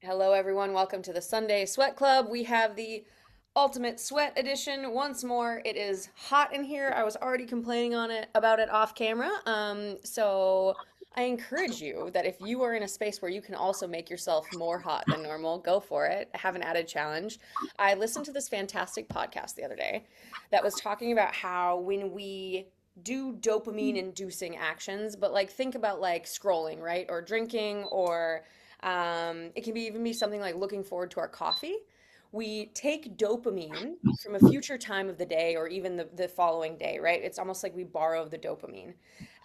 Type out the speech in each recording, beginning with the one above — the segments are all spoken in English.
Hello, everyone. Welcome to the Sunday Sweat Club. We have the Ultimate Sweat Edition once more. It is hot in here. I was already complaining about it off camera. So I encourage you that if you are in a space where you can also make yourself more hot than normal, go for it. Have an added challenge. I listened to this fantastic podcast the other day that was talking about how when we do dopamine inducing actions, but like think about like scrolling, right? Or drinking or it can even be something like looking forward to our coffee. We take dopamine from a future time of the day or even the following day, right? It's almost like we borrow the dopamine.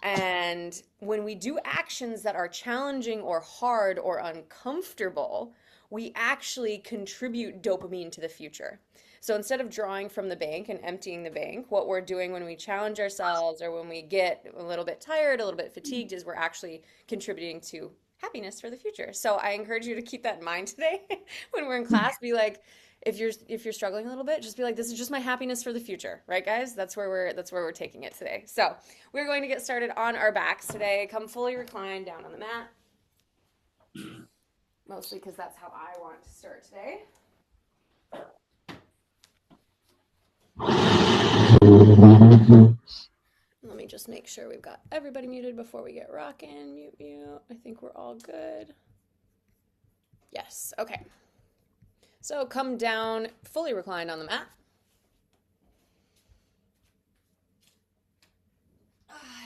And when we do actions that are challenging or hard or uncomfortable, we actually contribute dopamine to the future. So instead of drawing from the bank and emptying the bank, what we're doing when we challenge ourselves or when we get a little bit tired, a little bit fatigued, is we're actually contributing to happiness for the future. So I encourage you to keep that in mind today when we're in class. Be like, if you're struggling a little bit, just be like, this is just my happiness for the future, right, guys? That's where we're taking it today. So we're going to get started on our backs today. Come fully reclined down on the mat, mostly because that's how I want to start today. Let me just make sure we've got everybody muted before we get rocking. Mute, mute. I think we're all good. Yes. Okay. So come down fully reclined on the mat.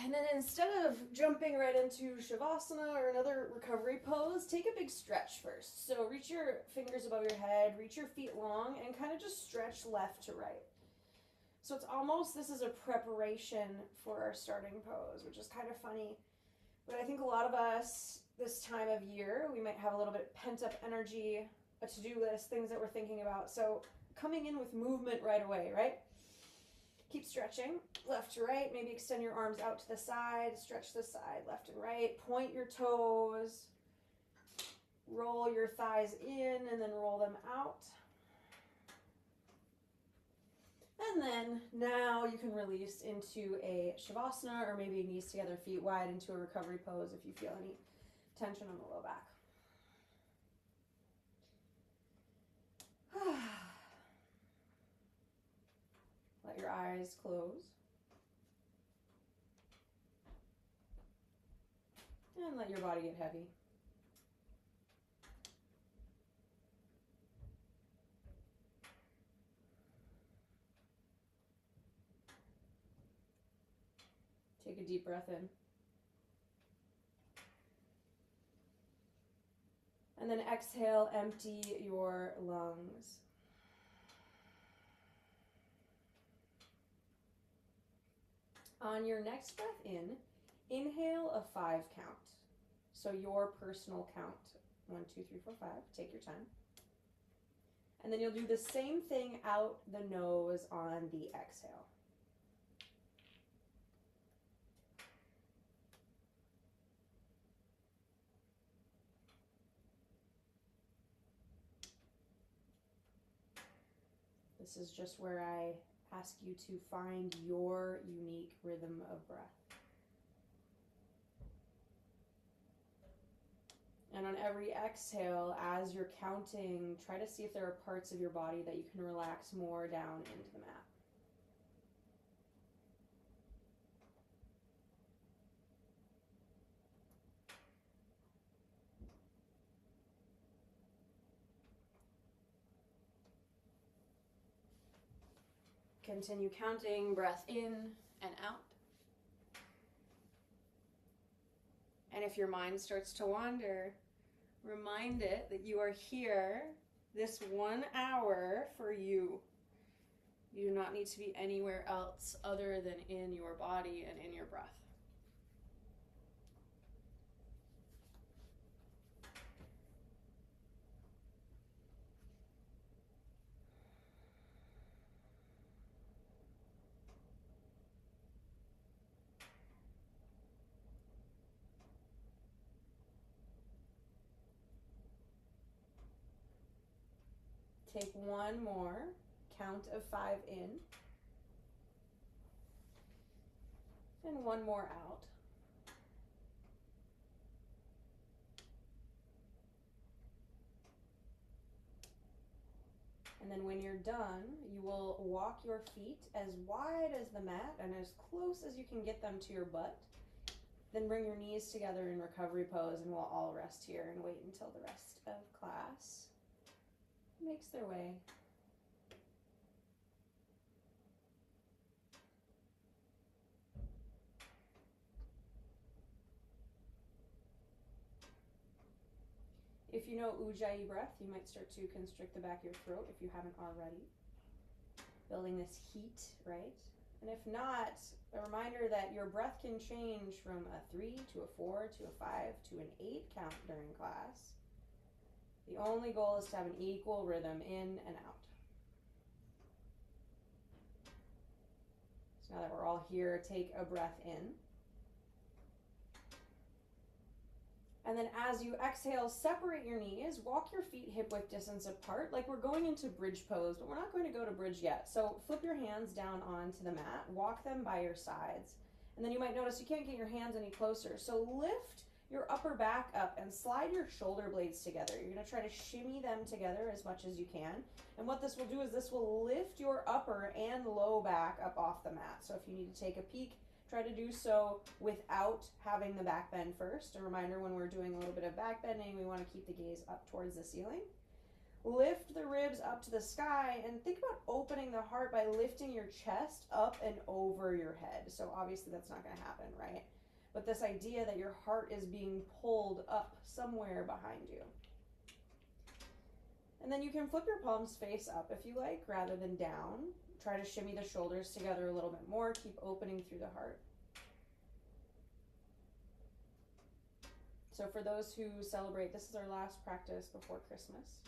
And then instead of jumping right into Shavasana or another recovery pose, take a big stretch first. So reach your fingers above your head, reach your feet long, and kind of just stretch left to right. So it's almost, this is a preparation for our starting pose, which is kind of funny. But I think a lot of us this time of year, we might have a little bit pent up energy, a to-do list, things that we're thinking about. So coming in with movement right away, right? Keep stretching left to right. Maybe extend your arms out to the side. Stretch the side left and right. Point your toes. Roll your thighs in and then roll them out. And then now you can release into a Shavasana or maybe knees together, feet wide into a recovery pose if you feel any tension on the low back. Let your eyes close. And let your body get heavy. Take a deep breath in. And then exhale, empty your lungs. On your next breath in, inhale a 5 count. So your personal count, 1, 2, 3, 4, 5. Take your time. And then you'll do the same thing out the nose on the exhale. This is just where I ask you to find your unique rhythm of breath. And on every exhale, as you're counting, try to see if there are parts of your body that you can relax more down into the mat. Continue counting, breath in and out. And if your mind starts to wander, remind it that you are here this 1 hour for you. You do not need to be anywhere else other than in your body and in your breath. Take one more count of 5 in and one more out. And then when you're done, you will walk your feet as wide as the mat and as close as you can get them to your butt. Then bring your knees together in recovery pose, and we'll all rest here and wait until the rest of class makes their way. If you know Ujjayi breath, you might start to constrict the back of your throat if you haven't already. Building this heat, right? And if not, a reminder that your breath can change from a 3 to a 4 to a 5 to an 8 count during class. The only goal is to have an equal rhythm in and out. So now that we're all here, take a breath in. And then as you exhale, separate your knees, walk your feet hip width distance apart, like we're going into bridge pose, but we're not going to go to bridge yet. So flip your hands down onto the mat, walk them by your sides. And then you might notice you can't get your hands any closer. So lift your upper back up and slide your shoulder blades together. You're gonna try to shimmy them together as much as you can. And what this will do is this will lift your upper and low back up off the mat. So if you need to take a peek, try to do so without having the back bend first. A reminder, when we're doing a little bit of back bending, we want to keep the gaze up towards the ceiling. Lift the ribs up to the sky and think about opening the heart by lifting your chest up and over your head. So obviously that's not going to happen, right? But this idea that your heart is being pulled up somewhere behind you. And then you can flip your palms face up if you like, rather than down. Try to shimmy the shoulders together a little bit more. Keep opening through the heart. So for those who celebrate, this is our last practice before Christmas.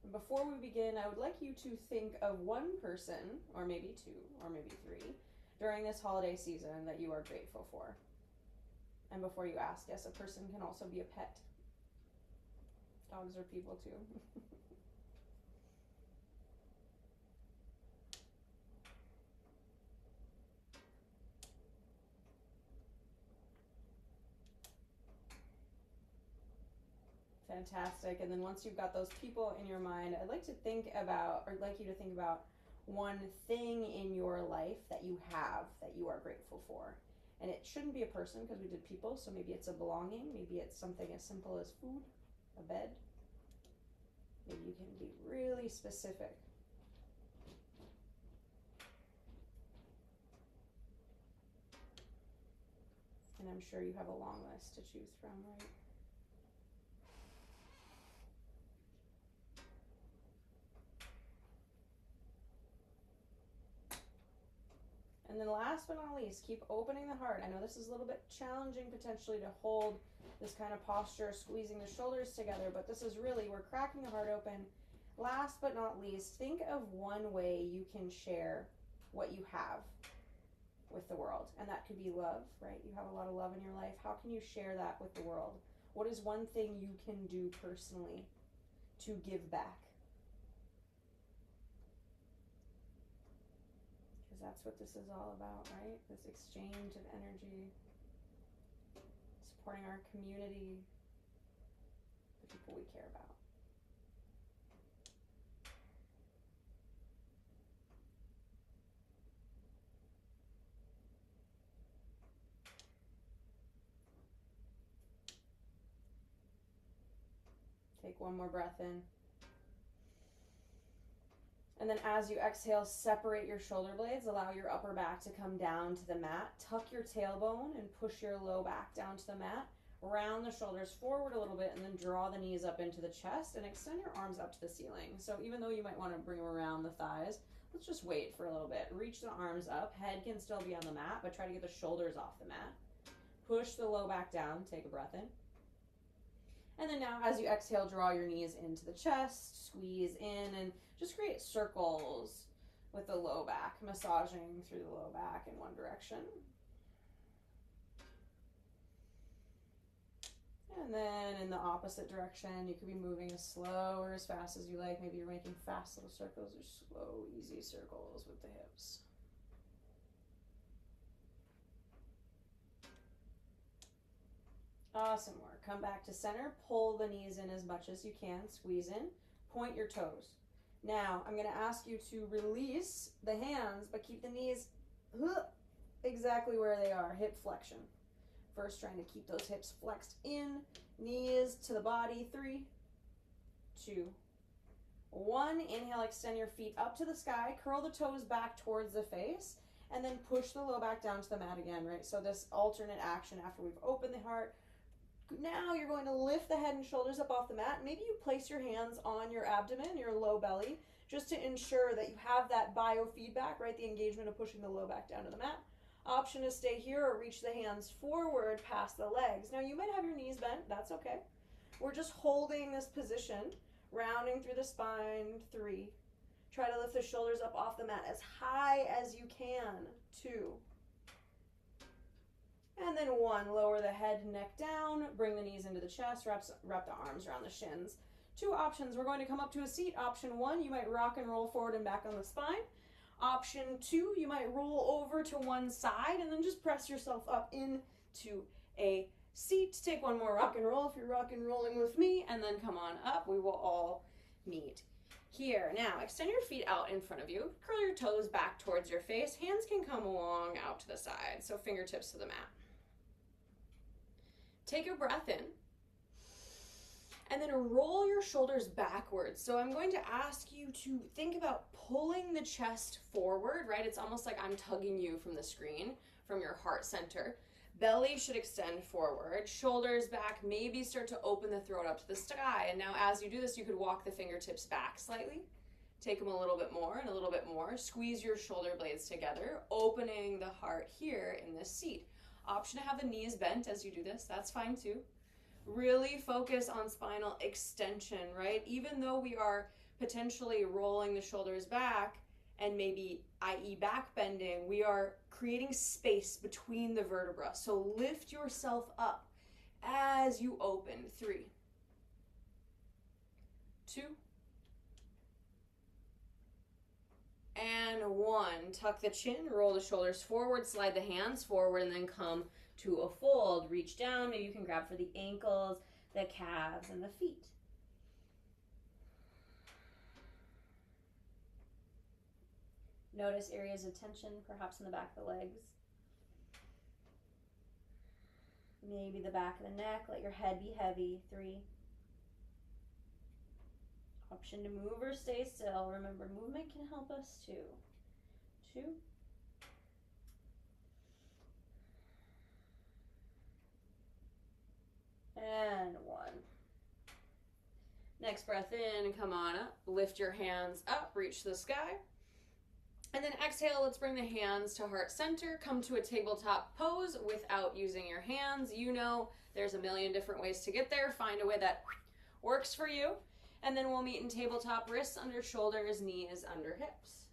And before we begin, I would like you to think of one person, or maybe two, or maybe three, during this holiday season that you are grateful for. And before you ask, yes, a person can also be a pet. Dogs are people too. Fantastic. And then once you've got those people in your mind, I'd like you to think about one thing in your life that you have that you are grateful for. And it shouldn't be a person because we did people, so maybe it's a belonging, maybe it's something as simple as food, a bed. Maybe you can be really specific. And I'm sure you have a long list to choose from, right? And then last but not least, keep opening the heart. I know this is a little bit challenging potentially to hold this kind of posture, squeezing the shoulders together, but this is really, we're cracking the heart open. Last but not least, think of one way you can share what you have with the world. And that could be love, right? You have a lot of love in your life. How can you share that with the world? What is one thing you can do personally to give back? Because that's what this is all about, right? This exchange of energy, supporting our community, the people we care about. Take one more breath in. And then as you exhale, separate your shoulder blades. Allow your upper back to come down to the mat. Tuck your tailbone and push your low back down to the mat. Round the shoulders forward a little bit and then draw the knees up into the chest and extend your arms up to the ceiling. So even though you might want to bring them around the thighs, let's just wait for a little bit. Reach the arms up. Head can still be on the mat, but try to get the shoulders off the mat. Push the low back down. Take a breath in. And then now as you exhale, draw your knees into the chest, squeeze in, and just create circles with the low back, massaging through the low back in one direction. And then in the opposite direction, you could be moving as slow or as fast as you like. Maybe you're making fast little circles or slow, easy circles with the hips. Awesome work. Come back to center. Pull the knees in as much as you can. Squeeze in. Point your toes. Now, I'm going to ask you to release the hands, but keep the knees exactly where they are. Hip flexion. First, trying to keep those hips flexed in. Knees to the body. 3, 2, 1. Inhale, extend your feet up to the sky. Curl the toes back towards the face. And then push the low back down to the mat again, right? So this alternate action after we've opened the heart. Now you're going to lift the head and shoulders up off the mat. Maybe you place your hands on your abdomen, your low belly, just to ensure that you have that biofeedback, right? The engagement of pushing the low back down to the mat. Option to stay here or reach the hands forward past the legs. Now you might have your knees bent, that's okay. We're just holding this position, rounding through the spine. 3. Try to lift the shoulders up off the mat as high as you can. 2. And then 1, lower the head, neck down, bring the knees into the chest, wrap the arms around the shins. 2 options, we're going to come up to a seat. Option 1, you might rock and roll forward and back on the spine. Option 2, you might roll over to one side and then just press yourself up into a seat. Take one more rock and roll if you're rock and rolling with me, and then come on up. We will all meet here. Now, extend your feet out in front of you. Curl your toes back towards your face. Hands can come along out to the side, so fingertips to the mat. Take a breath in, and then roll your shoulders backwards. So I'm going to ask you to think about pulling the chest forward, right? It's almost like I'm tugging you from the screen, from your heart center. Belly should extend forward, shoulders back, maybe start to open the throat up to the sky. And now as you do this, you could walk the fingertips back slightly. Take them a little bit more and a little bit more. Squeeze your shoulder blades together, opening the heart here in this seat. Option to have the knees bent as you do this, that's fine too. Really focus on spinal extension, right? Even though we are potentially rolling the shoulders back and maybe, i.e. back bending, we are creating space between the vertebrae. So lift yourself up as you open. 3, 2, and 1. Tuck the chin, roll the shoulders forward, slide the hands forward, and then come to a fold. Reach down, maybe you can grab for the ankles, the calves, and the feet. Notice areas of tension, perhaps in the back of the legs. Maybe the back of the neck, let your head be heavy. 3. Option to move or stay still. Remember, movement can help us too. 2. And 1. Next breath in, come on up. Lift your hands up, reach the sky. And then exhale, let's bring the hands to heart center. Come to a tabletop pose without using your hands. You know there's a million different ways to get there. Find a way that works for you. And then we'll meet in tabletop, wrists under shoulders, knees under hips.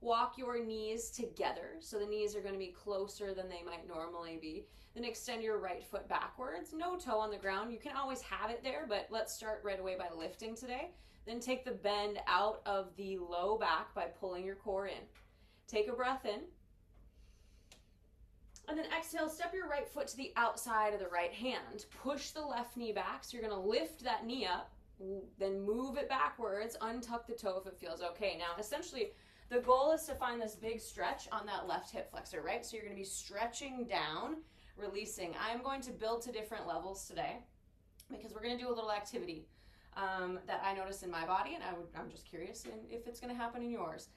Walk your knees together. So the knees are going to be closer than they might normally be. Then extend your right foot backwards. No toe on the ground. You can always have it there, but let's start right away by lifting today. Then take the bend out of the low back by pulling your core in. Take a breath in. And then exhale, step your right foot to the outside of the right hand. Push the left knee back. So you're going to lift that knee up, then move it backwards, untuck the toe if it feels okay. Now, essentially, the goal is to find this big stretch on that left hip flexor, right? So you're going to be stretching down, releasing. I'm going to build to different levels today because we're going to do a little activity that I noticed in my body, and I'm just curious if it's going to happen in yours.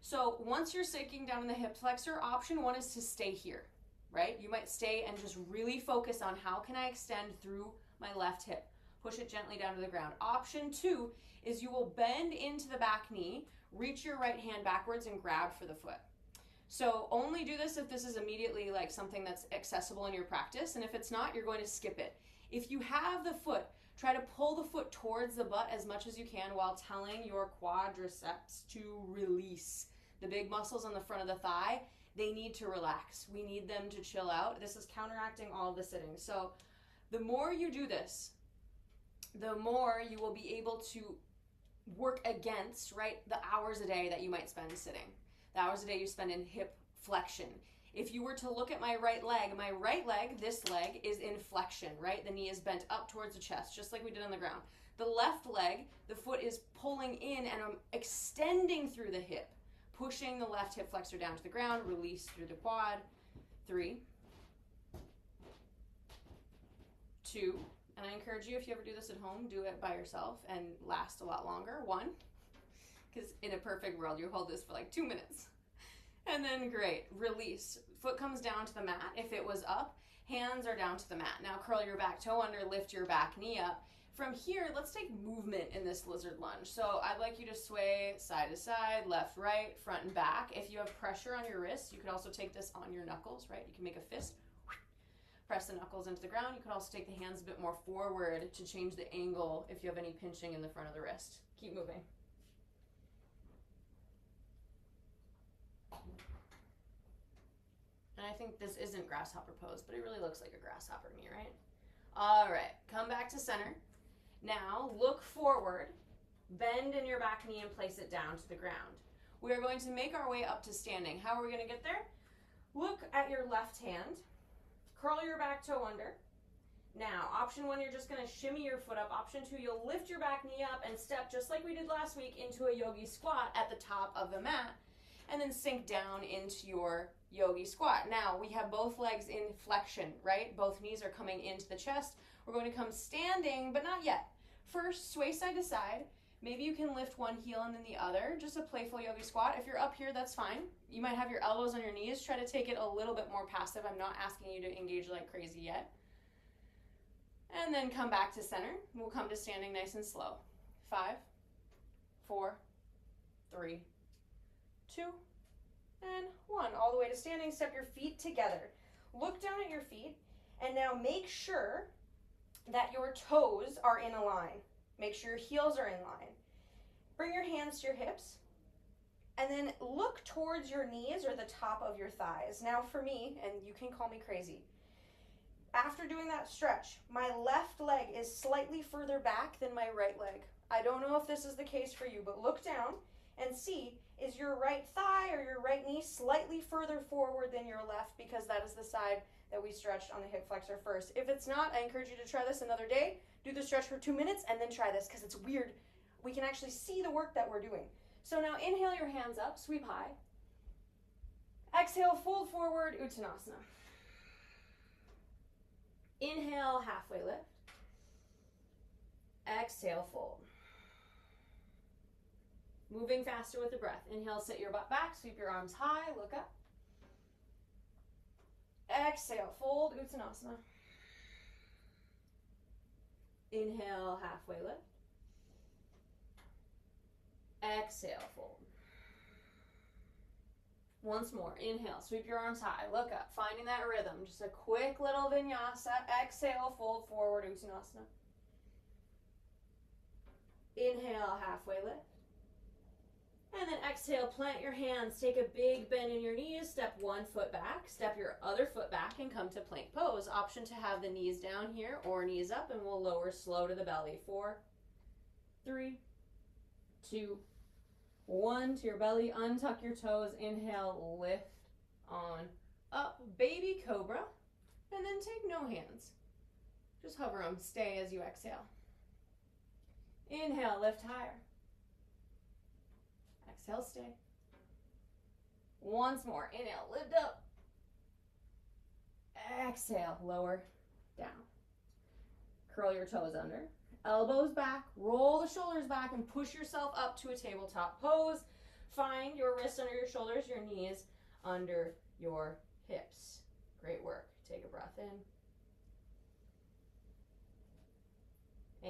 So once you're sinking down in the hip flexor, option 1 is to stay here, right? You might stay and just really focus on how can I extend through my left hip. Push it gently down to the ground. Option 2 is you will bend into the back knee, reach your right hand backwards and grab for the foot. So only do this if this is immediately like something that's accessible in your practice, and if it's not, you're going to skip it. If you have the foot, try to pull the foot towards the butt as much as you can while telling your quadriceps to release. The big muscles on the front of the thigh, they need to relax. We need them to chill out. This is counteracting all of the sitting. So the more you do this, the more you will be able to work against, right, the hours a day that you might spend sitting. The hours a day you spend in hip flexion, If you were to look at my right leg, this leg is in flexion, right? The knee is bent up towards the chest, just like we did on the ground. The left leg, the foot is pulling in and I'm extending through the hip, pushing the left hip flexor down to the ground, release through the quad. 3, 2, and I encourage you, if you ever do this at home, do it by yourself and last a lot longer. 1, because in a perfect world, you hold this for like 2 minutes. And then great, release. Foot comes down to the mat. If it was up, hands are down to the mat. Now curl your back toe under, lift your back knee up. From here, let's take movement in this lizard lunge. So I'd like you to sway side to side, left, right, front and back. If you have pressure on your wrists, you could also take this on your knuckles, right? You can make a fist, press the knuckles into the ground. You could also take the hands a bit more forward to change the angle if you have any pinching in the front of the wrist. Keep moving. And I think this isn't grasshopper pose, but it really looks like a grasshopper to me, right? All right, come back to center. Now look forward, bend in your back knee and place it down to the ground. We are going to make our way up to standing. How are we going to get there? Look at your left hand, curl your back toe under. Now, option 1, you're just going to shimmy your foot up. Option 2, you'll lift your back knee up and step just like we did last week into a yogi squat at the top of the mat, and then sink down into your yogi squat. Now, we have both legs in flexion, right? Both knees are coming into the chest. We're going to come standing, but not yet. First, sway side to side. Maybe you can lift one heel and then the other, just a playful yogi squat. If you're up here, that's fine. You might have your elbows on your knees. Try to take it a little bit more passive. I'm not asking you to engage like crazy yet. And then come back to center. We'll come to standing nice and slow. 5, 4, 3, 2, and 1. All the way to standing. Step your feet together. Look down at your feet, and now make sure that your toes are in a line. Make sure your heels are in line. Bring your hands to your hips, and then look towards your knees or the top of your thighs. Now for me, and you can call me crazy, after doing that stretch, my left leg is slightly further back than my right leg. I don't know if this is the case for you, but look down and see, is your right thigh or your right knee slightly further forward than your left, because that is the side that we stretched on the hip flexor first. If it's not, I encourage you to try this another day. Do the stretch for 2 minutes and then try this, because it's weird. We can actually see the work that we're doing. So now inhale your hands up, sweep high. Exhale, fold forward, Uttanasana. Inhale, halfway lift. Exhale, fold. Moving faster with the breath. Inhale, sit your butt back, sweep your arms high, look up. Exhale, fold, Uttanasana. Inhale, halfway lift. Exhale, fold. Once more, inhale, sweep your arms high, look up, finding that rhythm. Just a quick little vinyasa. Exhale, fold forward, Uttanasana. Inhale, halfway lift. And then exhale, plant your hands, take a big bend in your knees, step one foot back, step your other foot back, and come to plank pose. Option to have the knees down here or knees up, and we'll lower slow to the belly. 4, 3, 2, 1. To your belly, untuck your toes, inhale, lift on up, baby cobra, and then take no hands. Just hover them, stay as you exhale. Inhale, lift higher. Exhale, stay. Once more, inhale, lift up. Exhale, lower down. Curl your toes under. Elbows back, roll the shoulders back, and push yourself up to a tabletop pose. Find your wrists under your shoulders, your knees under your hips. Great work. Take a breath in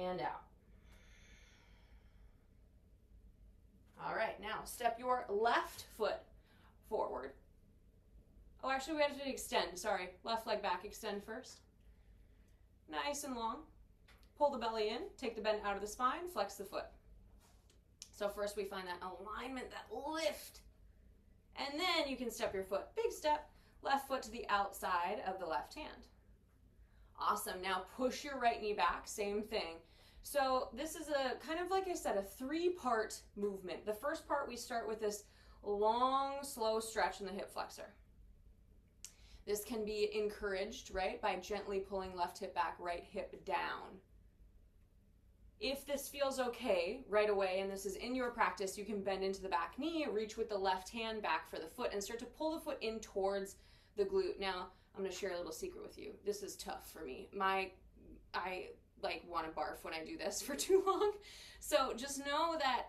and out. All right, now step your left foot forward. Oh, actually we have to extend, sorry. Left leg back, extend first. Nice and long. Pull the belly in, take the bend out of the spine, flex the foot. So first we find that alignment, that lift. And then you can step your foot, big step, left foot to the outside of the left hand. Awesome, now push your right knee back, same thing. So this is a kind of, like I said, a 3-part movement. The first part, we start with this long, slow stretch in the hip flexor. This can be encouraged, right, by gently pulling left hip back, right hip down. If this feels okay right away, and this is in your practice, you can bend into the back knee, reach with the left hand back for the foot, and start to pull the foot in towards the glute. Now, I'm going to share a little secret with you. This is tough for me. I like want to barf when I do this for too long. So just know that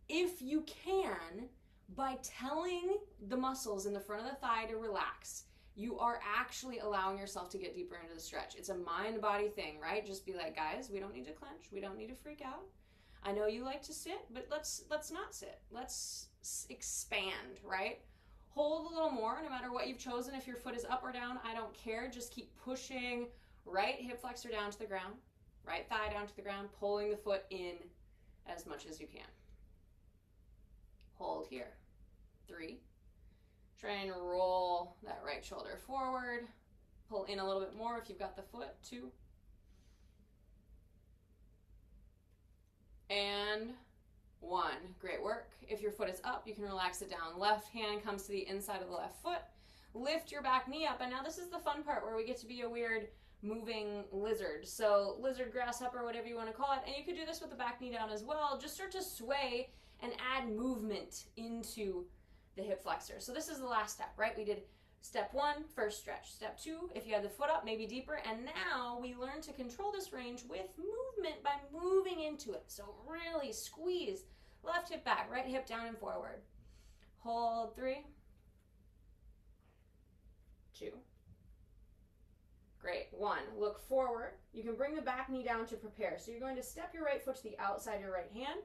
if you can, by telling the muscles in the front of the thigh to relax, you are actually allowing yourself to get deeper into the stretch. It's a mind-body thing, right? Just be like, guys, we don't need to clench. We don't need to freak out. I know you like to sit, but let's not sit. Let's expand, right? Hold a little more, no matter what you've chosen. If your foot is up or down, I don't care. Just keep pushing right hip flexor down to the ground, right thigh down to the ground, pulling the foot in as much as you can. Hold here. 3. Try and roll that right shoulder forward. Pull in a little bit more if you've got the foot. 2. And 1. Great work. If your foot is up, you can relax it down. Left hand comes to the inside of the left foot. Lift your back knee up. And now this is the fun part where we get to be a weird moving lizard. So lizard, grasshopper, whatever you want to call it. And you could do this with the back knee down as well. Just start to sway and add movement into the hip flexor. So this is the last step, right? We did step 1, first stretch. Step 2, if you had the foot up, maybe deeper. And now we learn to control this range with movement by moving into it. So really squeeze left hip back, right hip down and forward. Hold 3, 2. Great. 1. Look forward. You can bring the back knee down to prepare. So you're going to step your right foot to the outside of your right hand.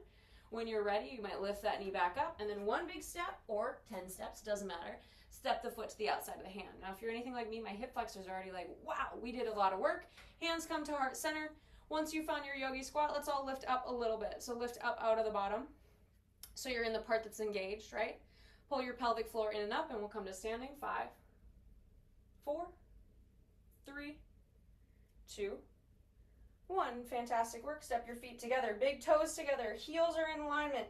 When you're ready, you might lift that knee back up, and then 1 big step, or 10 steps, doesn't matter, step the foot to the outside of the hand. Now, if you're anything like me, my hip flexors are already like, wow, we did a lot of work. Hands come to heart center. Once you found your yogi squat, let's all lift up a little bit. So lift up out of the bottom. So you're in the part that's engaged, right? Pull your pelvic floor in and up, and we'll come to standing. 5, 4, 3, 2, 1. Fantastic work. Step your feet together. Big toes together. Heels are in alignment.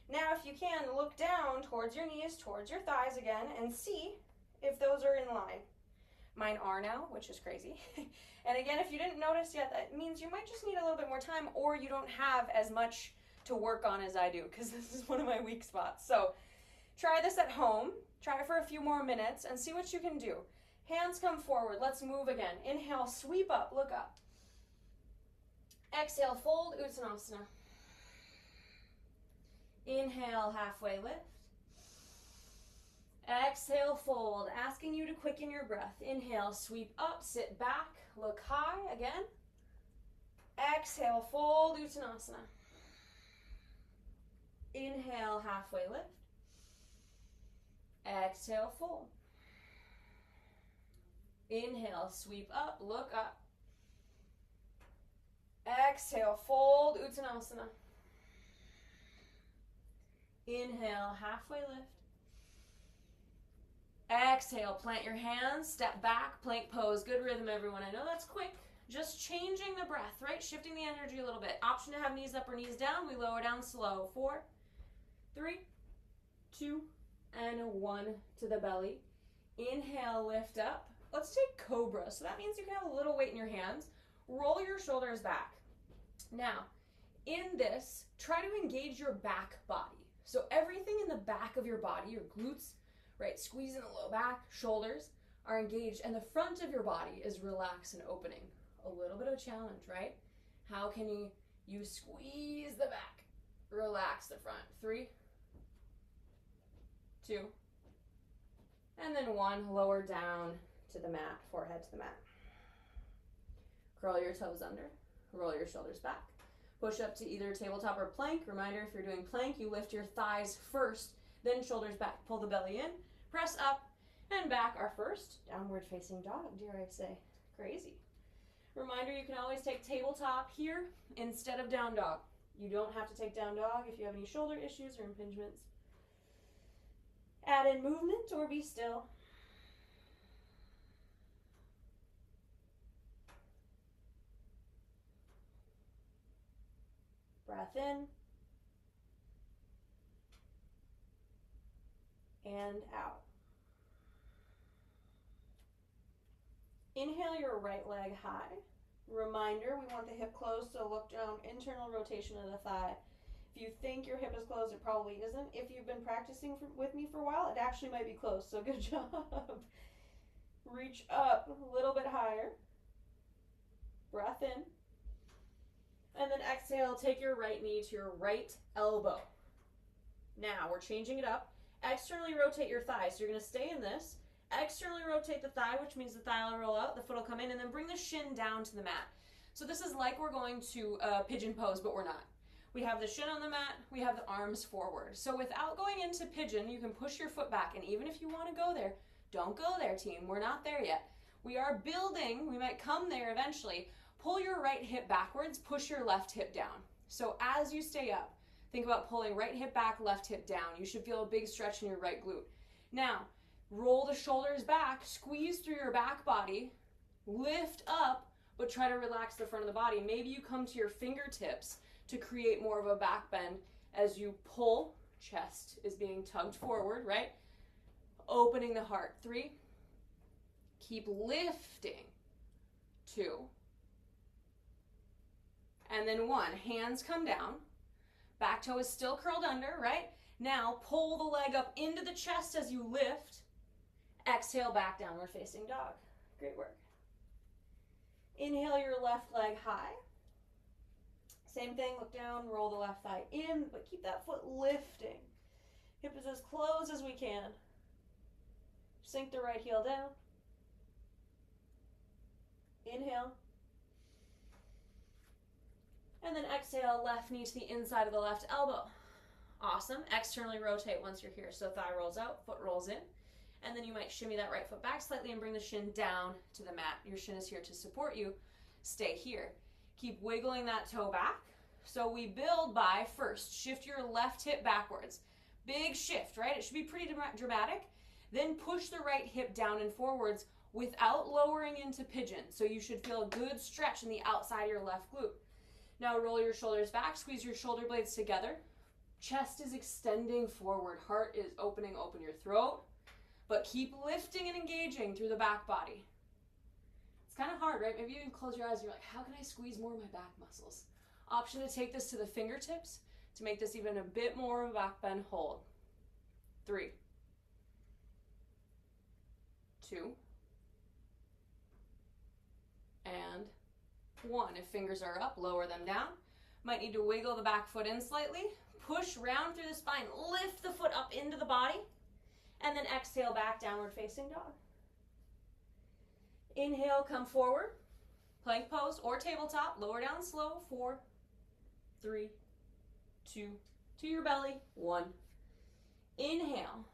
Now, if you can, look down towards your knees, towards your thighs again, and see if those are in line. Mine are now, which is crazy. And again, if you didn't notice yet, that means you might just need a little bit more time, or you don't have as much to work on as I do, because this is one of my weak spots. So try this at home. Try it for a few more minutes and see what you can do. Hands come forward. Let's move again. Inhale, sweep up, look up. Exhale, fold, Uttanasana. Inhale, halfway lift. Exhale, fold, asking you to quicken your breath. Inhale, sweep up, sit back, look high again. Exhale, fold, Uttanasana. Inhale, halfway lift. Exhale, fold. Inhale, sweep up, look up. Exhale, fold, Uttanasana. Inhale, halfway lift. Exhale, plant your hands, step back, plank pose. Good rhythm, everyone. I know that's quick. Just changing the breath, right? Shifting the energy a little bit. Option to have knees up or knees down. We lower down slow. 4, 3, 2, and 1 to the belly. Inhale, lift up. Let's take cobra. So that means you can have a little weight in your hands. Roll your shoulders back. Now, in this, try to engage your back body. So everything in the back of your body, your glutes, right, squeezing the low back, shoulders are engaged, and the front of your body is relaxed and opening. A little bit of a challenge, right? How can you squeeze the back, relax the front. 3, 2, and then 1, lower down to the mat, forehead to the mat. Curl your toes under, roll your shoulders back. Push up to either tabletop or plank. Reminder, if you're doing plank, you lift your thighs first, then shoulders back. Pull the belly in, press up and back. Our first downward facing dog, dare I say. Crazy. Reminder, you can always take tabletop here instead of down dog. You don't have to take down dog if you have any shoulder issues or impingements. Add in movement or be still. Breath in and out. Inhale your right leg high. Reminder, we want the hip closed, so look down, internal rotation of the thigh. If you think your hip is closed, it probably isn't. If you've been practicing with me for a while, it actually might be closed, so good job. Reach up a little bit higher. Breath in. And then exhale, take your right knee to your right elbow. Now, we're changing it up. Externally rotate your thigh, so you're going to stay in this. Externally rotate the thigh, which means the thigh will roll out, the foot will come in, and then bring the shin down to the mat. So this is like we're going to pigeon pose, but we're not. We have the shin on the mat, we have the arms forward. So without going into pigeon, you can push your foot back, and even if you want to go there, don't go there, team. We're not there yet. We are building, we might come there eventually. Pull your right hip backwards, push your left hip down. So as you stay up, think about pulling right hip back, left hip down. You should feel a big stretch in your right glute. Now, roll the shoulders back, squeeze through your back body, lift up, but try to relax the front of the body. Maybe you come to your fingertips to create more of a back bend as you pull. Chest is being tugged forward, right? Opening the heart. 3. Keep lifting. 2. And then 1. Hands come down. Back toe is still curled under, right? Now pull the leg up into the chest as you lift. Exhale, back downward facing dog. Great work. Inhale your left leg high. Same thing, look down, roll the left thigh in, but keep that foot lifting. Hip is as close as we can. Sink the right heel down. Inhale. And then exhale, left knee to the inside of the left elbow. Awesome. Externally rotate once you're here. So thigh rolls out, foot rolls in. And then you might shimmy that right foot back slightly and bring the shin down to the mat. Your shin is here to support you. Stay here. Keep wiggling that toe back. So we build by first, shift your left hip backwards. Big shift, right? It should be pretty dramatic. Then push the right hip down and forwards without lowering into pigeon. So you should feel a good stretch in the outside of your left glute. Now roll your shoulders back, squeeze your shoulder blades together. Chest is extending forward. Heart is opening, open your throat. But keep lifting and engaging through the back body. It's kind of hard, right? Maybe you close your eyes and you're like, how can I squeeze more of my back muscles? Option to take this to the fingertips to make this even a bit more of a back bend. Hold. 3, 2, and 1. If fingers are up, lower them down. Might need to wiggle the back foot in slightly. Push round through the spine. Lift the foot up into the body. And then exhale back, downward facing dog. Inhale, come forward. Plank pose or tabletop. Lower down slow. 4, 3, 2, to your belly. 1. Inhale.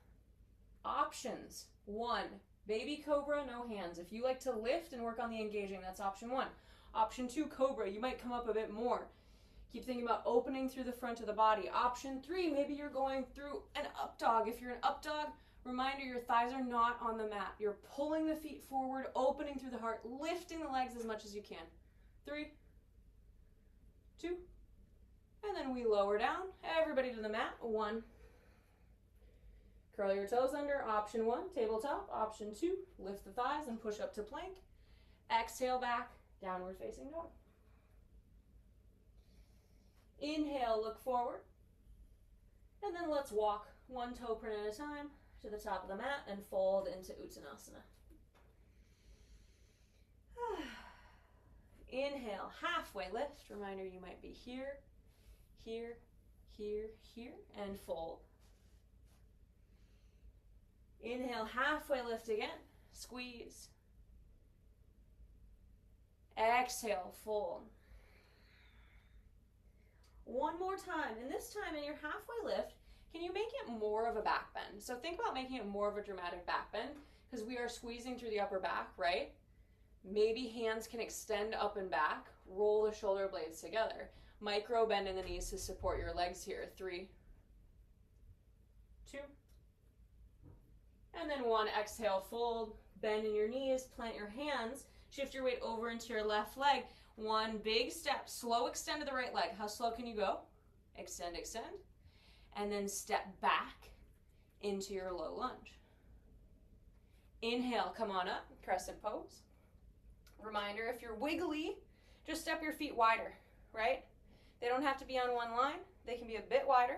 Options. 1. Baby cobra, no hands. If you like to lift and work on the engaging, that's option 1. Option 2, cobra. You might come up a bit more. Keep thinking about opening through the front of the body. Option 3, maybe you're going through an up dog. If you're an up dog, reminder, your thighs are not on the mat. You're pulling the feet forward, opening through the heart, lifting the legs as much as you can. 3, 2, and then we lower down. Everybody to the mat. 1. Curl your toes under. Option 1, tabletop. Option 2, lift the thighs and push up to plank. Exhale back, downward facing dog. Inhale, look forward. And then let's walk one toe print at a time to the top of the mat and fold into Uttanasana. Inhale, halfway lift. Reminder, you might be here, here, here, here, and fold. Inhale, halfway lift again. Squeeze. Exhale, fold. One more time, and this time in your halfway lift, can you make it more of a back bend? So think about making it more of a dramatic back bend, because we are squeezing through the upper back, right? Maybe hands can extend up and back. Roll the shoulder blades together. Micro bend in the knees to support your legs here. 3, 2, and then 1. Exhale, fold. Bend in your knees, plant your hands. Shift your weight over into your left leg. 1 big step. Slow extend to the right leg. How slow can you go? Extend, extend. And then step back into your low lunge. Inhale, come on up, crescent pose. Reminder, if you're wiggly, just step your feet wider, right? They don't have to be on one line. They can be a bit wider.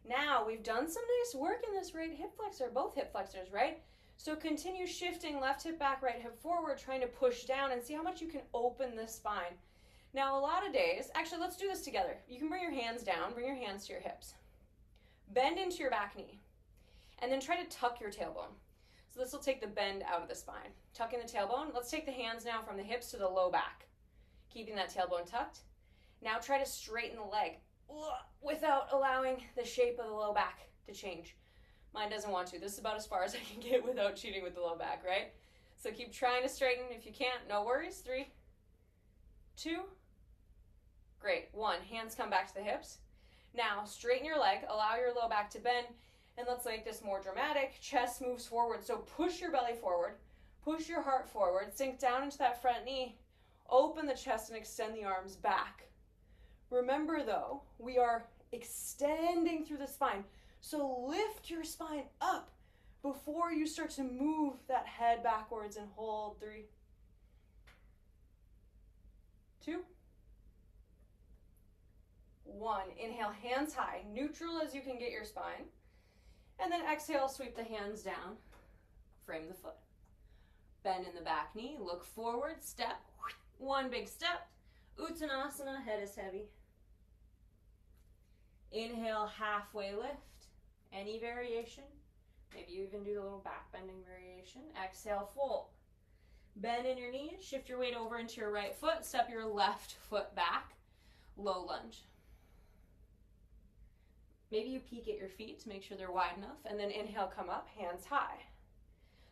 Now, we've done some nice work in this right hip flexor, both hip flexors, right? So continue shifting left hip back, right hip forward, trying to push down and see how much you can open the spine. Now, a lot of days, actually, let's do this together. You can bring your hands down, bring your hands to your hips. Bend into your back knee, and then try to tuck your tailbone. So this will take the bend out of the spine. Tuck in the tailbone. Let's take the hands now from the hips to the low back, keeping that tailbone tucked. Now try to straighten the leg without allowing the shape of the low back to change. Mine doesn't want to. This is about as far as I can get without cheating with the low back, right? So keep trying to straighten. If you can't, no worries. 3, 2, great. 1, hands come back to the hips. Now straighten your leg, allow your low back to bend, and let's make this more dramatic. Chest moves forward, so push your belly forward, push your heart forward, sink down into that front knee, open the chest and extend the arms back. Remember though, we are extending through the spine, so lift your spine up before you start to move that head backwards and hold. 3, 2, 1. Inhale, hands high, neutral as you can get your spine. And then exhale, sweep the hands down, frame the foot. Bend in the back knee, look forward, step, 1 big step. Uttanasana, head is heavy. Inhale, halfway lift, any variation. Maybe you even do the little back bending variation. Exhale, fold. Bend in your knees, shift your weight over into your right foot, step your left foot back, low lunge. Maybe you peek at your feet to make sure they're wide enough, and then inhale, come up, hands high.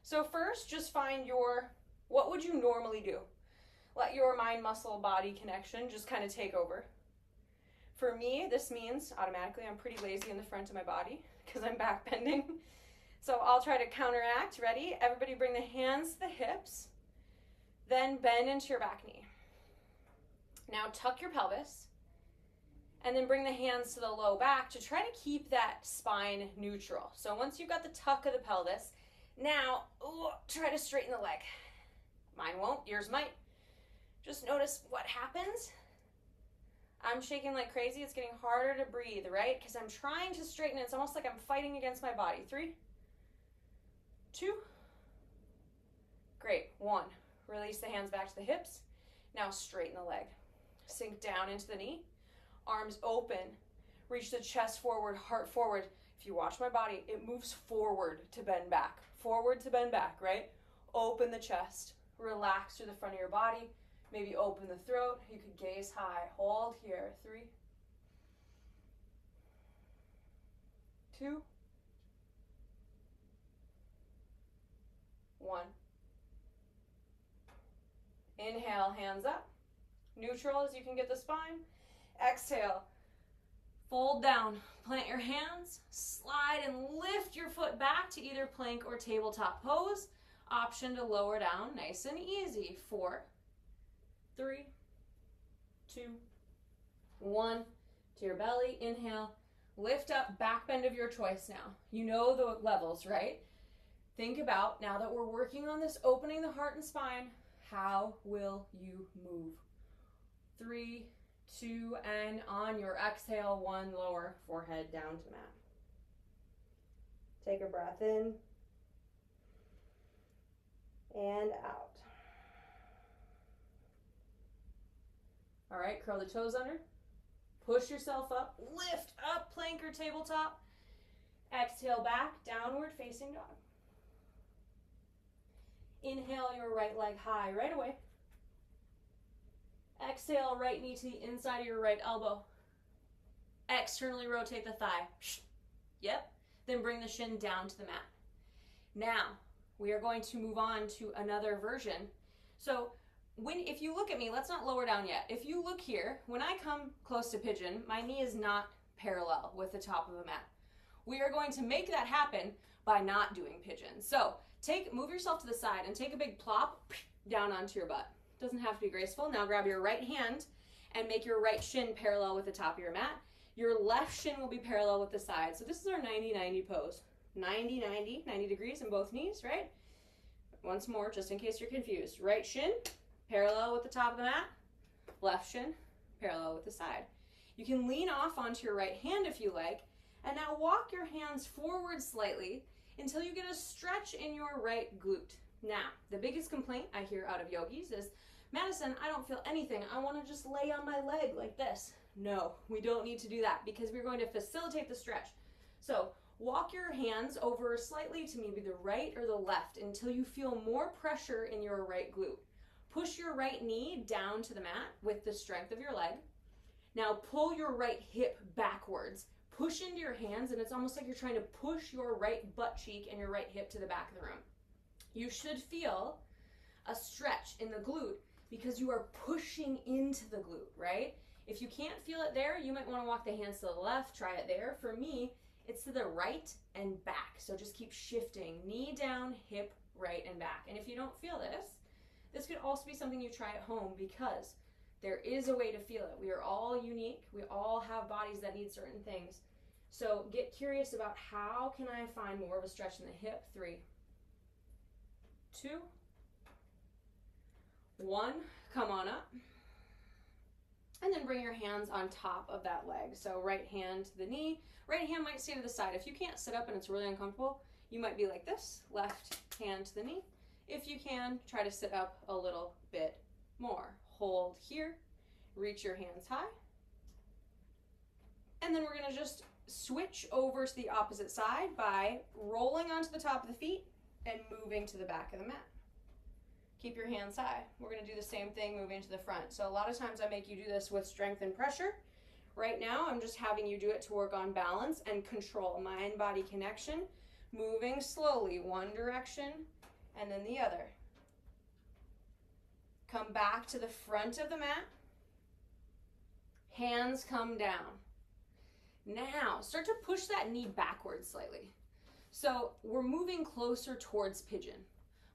So first, just find what would you normally do? Let your mind, muscle, body connection just kind of take over. For me, this means automatically I'm pretty lazy in the front of my body because I'm back bending. So I'll try to counteract. Ready? Everybody bring the hands to the hips, then bend into your back knee. Now tuck your pelvis, and then bring the hands to the low back to try to keep that spine neutral. So once you've got the tuck of the pelvis, now try to straighten the leg. Mine won't, yours might. Just notice what happens. I'm shaking like crazy. It's getting harder to breathe, right? Because I'm trying to straighten it. It's almost like I'm fighting against my body. 3, 2, great. 1, release the hands back to the hips. Now straighten the leg. Sink down into the knee. Arms open, reach the chest forward, heart forward. If you watch my body, it moves forward to bend back, right? Open the chest, relax through the front of your body, maybe open the throat. You could gaze high, hold here. 3, 2, 1. Inhale, hands up, neutral as you can get the spine. Exhale, fold down, plant your hands, slide and lift your foot back to either plank or tabletop pose. Option to lower down, nice and easy. 4, 3, 2, 1. To your belly, inhale, lift up, back bend of your choice now. You know the levels, right? Think about, now that we're working on this, opening the heart and spine, how will you move? 3, 2, and on your exhale, 1, lower forehead down to mat. Take a breath in and out. All right, curl the toes under. Push yourself up, lift up, plank or tabletop. Exhale back, downward facing dog. Inhale your right leg high right away. Exhale, right knee to the inside of your right elbow. Externally rotate the thigh. Yep. Then bring the shin down to the mat. Now, we are going to move on to another version. So, if you look at me, let's not lower down yet. If you look here, when I come close to pigeon, my knee is not parallel with the top of the mat. We are going to make that happen by not doing pigeon. So, move yourself to the side and take a big plop down onto your butt. Doesn't have to be graceful. Now grab your right hand and make your right shin parallel with the top of your mat. Your left shin will be parallel with the side. So this is our 90-90 pose. 90 degrees in both knees, right? Once more, just in case you're confused. Right shin parallel with the top of the mat, left shin, parallel with the side. You can lean off onto your right hand if you like, and now walk your hands forward slightly until you get a stretch in your right glute. Now, the biggest complaint I hear out of yogis is, Madison, I don't feel anything. I want to just lay on my leg like this. No, we don't need to do that because we're going to facilitate the stretch. So walk your hands over slightly to maybe the right or the left until you feel more pressure in your right glute. Push your right knee down to the mat with the strength of your leg. Now pull your right hip backwards. Push into your hands, and it's almost like you're trying to push your right butt cheek and your right hip to the back of the room. You should feel a stretch in the glute because you are pushing into the glute, right? If you can't feel it there, you might want to walk the hands to the left, try it there. For me, it's to the right and back. So just keep shifting, knee down, hip, right, and back. And if you don't feel this could also be something you try at home because there is a way to feel it. We are all unique. We all have bodies that need certain things. So get curious about how can I find more of a stretch in the hip. 3, 2, 1. Come on up. And then bring your hands on top of that leg. So right hand to the knee. Right hand might stay to the side. If you can't sit up and it's really uncomfortable, you might be like this. Left hand to the knee. If you can, try to sit up a little bit more. Hold here. Reach your hands high. And then we're going to just switch over to the opposite side by rolling onto the top of the feet and moving to the back of the mat. Keep your hands high. We're going to do the same thing moving to the front. So a lot of times I make you do this with strength and pressure. Right now I'm just having you do it to work on balance and control, mind-body connection, moving slowly one direction and then the other. Come back to the front of the mat. Hands come down. Now, start to push that knee backwards slightly. So we're moving closer towards pigeon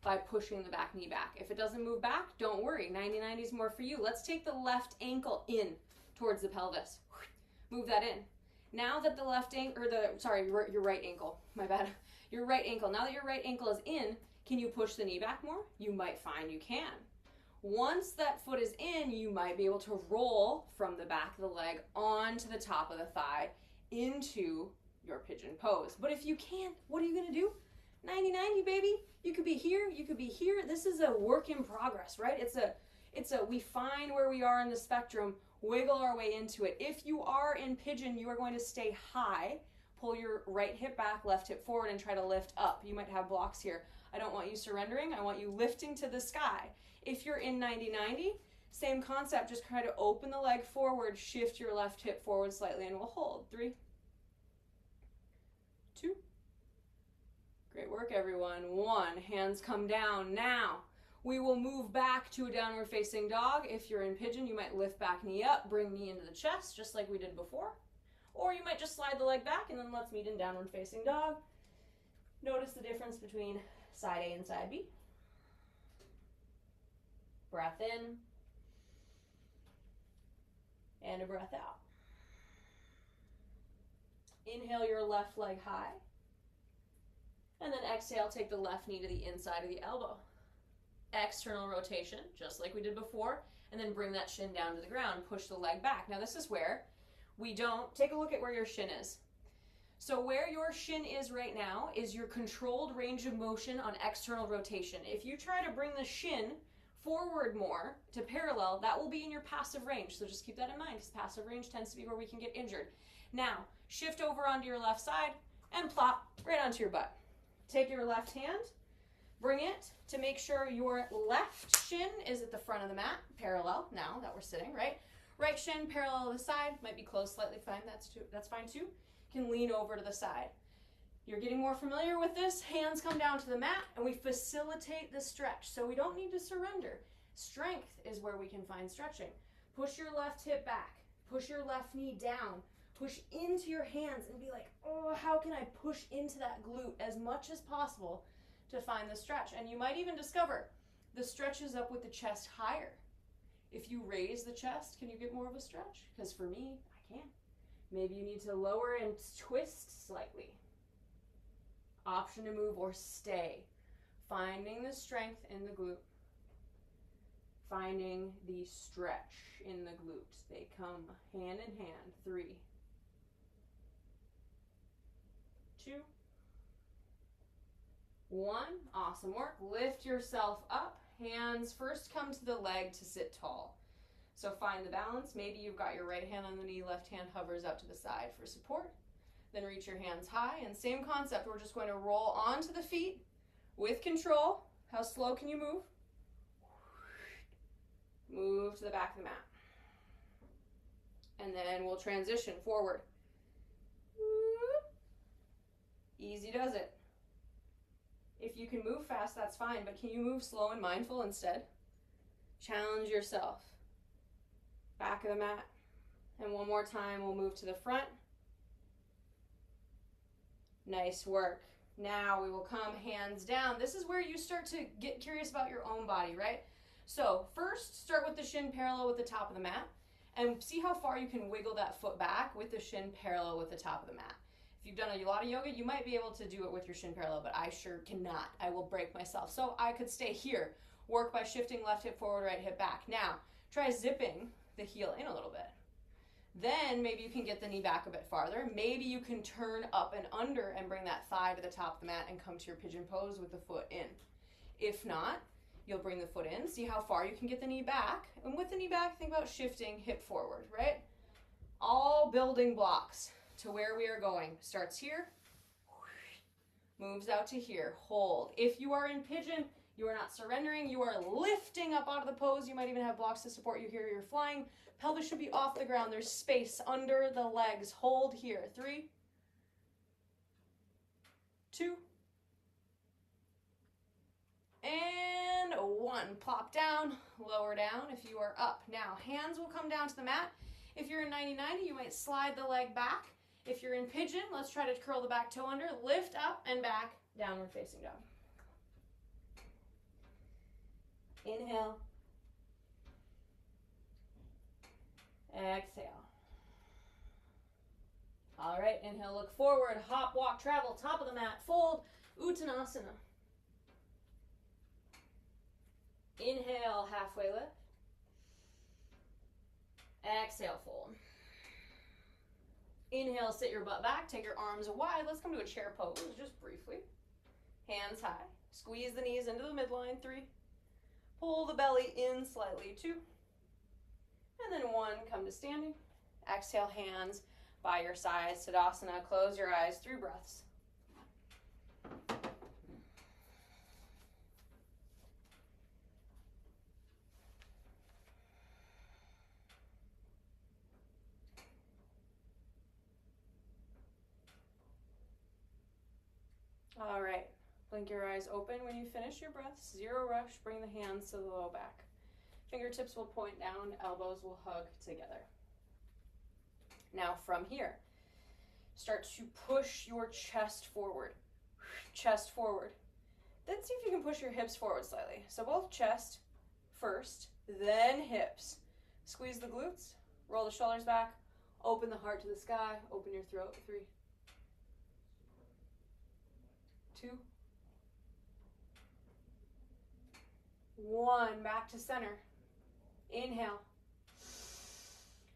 by pushing the back knee back. If it doesn't move back, don't worry. 90-90 is more for you. Let's take the left ankle in towards the pelvis. Move that in. Now that the left ankle, your right ankle, my bad. Your right ankle. Now that your right ankle is in, can you push the knee back more? You might find you can. Once that foot is in, you might be able to roll from the back of the leg onto the top of the thigh into your pigeon pose. But if you can't, what are you going to do? 90-90, baby. You could be here, you could be here. This is a work in progress, right? We find where we are in the spectrum, wiggle our way into it. If you are in pigeon, you are going to stay high. Pull your right hip back, left hip forward, and try to lift up. You might have blocks here. I don't want you surrendering. I want you lifting to the sky. If you're in 90-90, same concept, just try to open the leg forward, shift your left hip forward slightly, and we'll hold. 3, 2. Great work, everyone. 1, hands come down. Now, we will move back to a downward facing dog. If you're in pigeon, you might lift back knee up, bring knee into the chest, just like we did before. Or you might just slide the leg back, and then let's meet in downward facing dog. Notice the difference between side A and side B. Breath in, and a breath out. Inhale your left leg high, and then exhale, take the left knee to the inside of the elbow. External rotation, just like we did before, and then bring that shin down to the ground, push the leg back. Now this is where we don't, take a look at where your shin is. So where your shin is right now is your controlled range of motion on external rotation. If you try to bring the shin forward more to parallel, that will be in your passive range. So just keep that in mind because passive range tends to be where we can get injured. Now, shift over onto your left side and plop right onto your butt. Take your left hand, bring it to make sure your left shin is at the front of the mat, parallel now that we're sitting, right? Right shin parallel to the side, might be closed slightly, fine, that's fine too. Can lean over to the side. You're getting more familiar with this. Hands come down to the mat and we facilitate the stretch. So we don't need to surrender. Strength is where we can find stretching. Push your left hip back. Push your left knee down. Push into your hands and be like, oh, how can I push into that glute as much as possible to find the stretch? And you might even discover the stretch is up with the chest higher. If you raise the chest, can you get more of a stretch? Because for me, I can. Maybe you need to lower and twist slightly. Option to move or stay. Finding the strength in the glute. finding the stretch in the glutes. They come hand in hand. 3, 2, 1. Awesome work. Lift yourself up. Hands first come to the leg to sit tall. So find the balance. Maybe you've got your right hand on the knee, left hand hovers out to the side for support. Then reach your hands high, and same concept. We're just going to roll onto the feet with control. How slow can you move? Move to the back of the mat. And then we'll transition forward. Easy does it. If you can move fast, that's fine, but can you move slow and mindful instead? Challenge yourself. Back of the mat. And one more time, we'll move to the front. Nice work. Now we will come hands down. This is where you start to get curious about your own body, right? So first, start with the shin parallel with the top of the mat and see how far you can wiggle that foot back with the shin parallel with the top of the mat. If you've done a lot of yoga, you might be able to do it with your shin parallel, but I sure cannot. I will break myself. So I could stay here, work by shifting left hip forward, right hip back. Now, try zipping the heel in a little bit. Then maybe you can get the knee back a bit farther. Maybe you can turn up and under and bring that thigh to the top of the mat and come to your pigeon pose with the foot in. If not, you'll bring the foot in, see how far you can get the knee back. And with the knee back, think about shifting hip forward, right? All building blocks to where we are going. Starts here, moves out to here, hold. If you are in pigeon, you are not surrendering, you are lifting up out of the pose. You might even have blocks to support you here. You're flying. Pelvis should be off the ground. There's space under the legs. Hold here. 3, 2, and 1. Plop down, lower down if you are up. Now, hands will come down to the mat. If you're in 90-90, you might slide the leg back. If you're in pigeon, let's try to curl the back toe under. Lift up and back, downward facing dog. Inhale. Exhale. All right, inhale, look forward, hop, walk, travel, top of the mat, fold, Uttanasana. Inhale, halfway lift. Exhale, fold. Inhale, sit your butt back, take your arms wide. Let's come to a chair pose, just briefly. Hands high. Squeeze the knees into the midline, 3. Pull the belly in slightly, 2. And then 1, come to standing. Exhale, hands by your sides, Tadasana. Close your eyes, 3 breaths. All right, blink your eyes open when you finish your breaths. 0 rush, bring the hands to the low back. Fingertips will point down, elbows will hug together. Now from here, start to push your chest forward. Chest forward. Then see if you can push your hips forward slightly. So both chest first, then hips. Squeeze the glutes, roll the shoulders back, open the heart to the sky, open your throat. 3, 2, 1. Back to center. Inhale.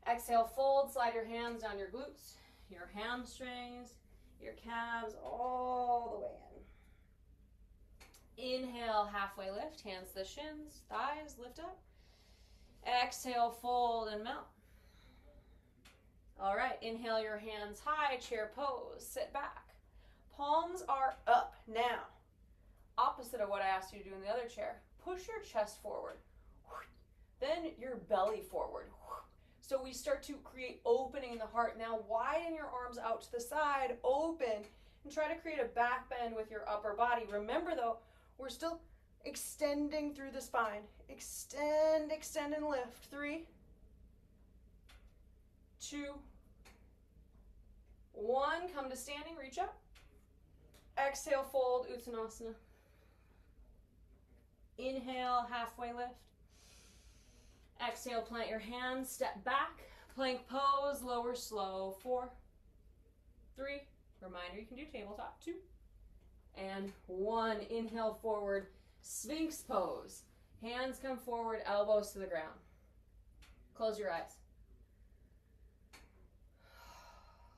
Exhale, fold, slide your hands down your glutes, your hamstrings, your calves, all the way in. Inhale, halfway lift, hands to the shins, thighs, lift up. Exhale, fold and melt. All right, inhale your hands high, chair pose, sit back. Palms are up. Now, opposite of what I asked you to do in the other chair, push your chest forward. Then your belly forward. So we start to create opening in the heart. Now widen your arms out to the side, open, and try to create a back bend with your upper body. Remember though, we're still extending through the spine. Extend, extend, and lift. 3, 2, 1. Come to standing, reach up. Exhale, fold, Uttanasana. Inhale, halfway lift. Exhale, plant your hands, step back, plank pose, lower slow. 4, 3, reminder you can do tabletop. 2, and 1. Inhale forward, Sphinx pose. Hands come forward, elbows to the ground. Close your eyes.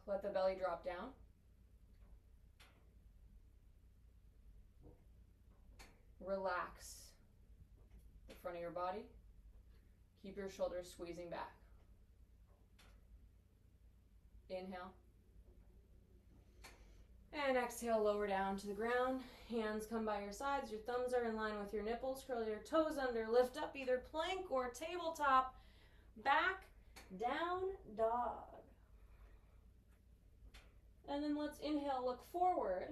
Let the belly drop down. Relax the front of your body. Keep your shoulders squeezing back. Inhale. And exhale, lower down to the ground. Hands come by your sides. Your thumbs are in line with your nipples. Curl your toes under. Lift up either plank or tabletop. Back, down, dog. And then let's inhale, look forward.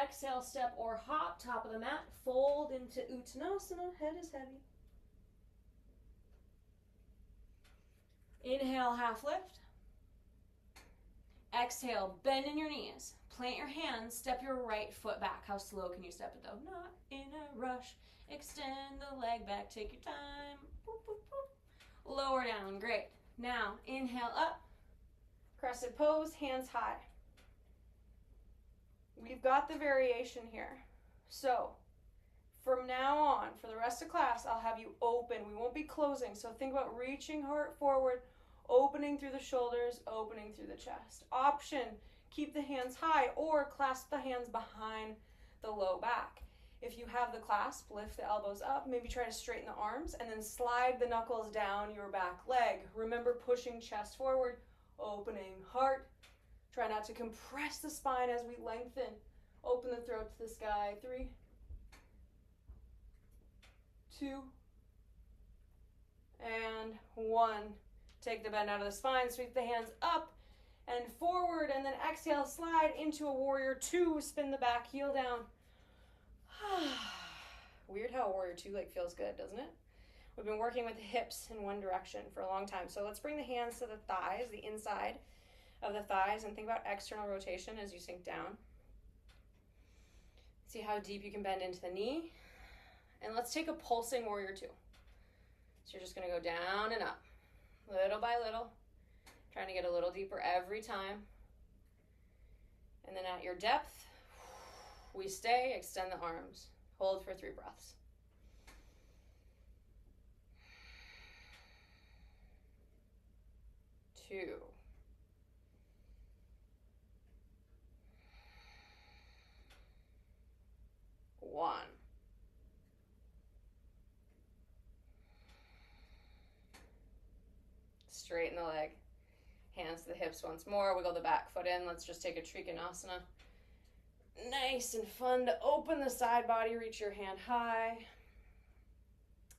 Exhale, step or hop, top of the mat. Fold into Uttanasana. Head is heavy. Inhale, half lift. Exhale, bend in your knees. Plant your hands, step your right foot back. How slow can you step it though? Not in a rush. Extend the leg back, take your time. Boop, boop, boop. Lower down, great. Now, inhale up. Crescent pose, hands high. We've got the variation here. So, from now on, for the rest of class, I'll have you open. We won't be closing, so think about reaching heart forward, opening through the shoulders, opening through the chest. Option, keep the hands high or clasp the hands behind the low back. If you have the clasp, lift the elbows up, maybe try to straighten the arms, and then slide the knuckles down your back leg. Remember pushing chest forward, opening heart. Try not to compress the spine as we lengthen. Open the throat to the sky. 3, 2, and 1. Take the bend out of the spine, sweep the hands up and forward, and then exhale, slide into a warrior 2. Spin the back heel down. Weird how a warrior 2 like feels good, doesn't it? We've been working with the hips in one direction for a long time. So let's bring the hands to the thighs, the inside of the thighs, and think about external rotation as you sink down. See how deep you can bend into the knee. And let's take a pulsing warrior 2. So you're just gonna go down and up, little by little, trying to get a little deeper every time. And then at your depth, we stay, extend the arms. Hold for 3 breaths. Two. 1. Straighten the leg. Hands to the hips once more. Wiggle the back foot in. Let's just take a Trikonasana. Nice and fun to open the side body. Reach your hand high.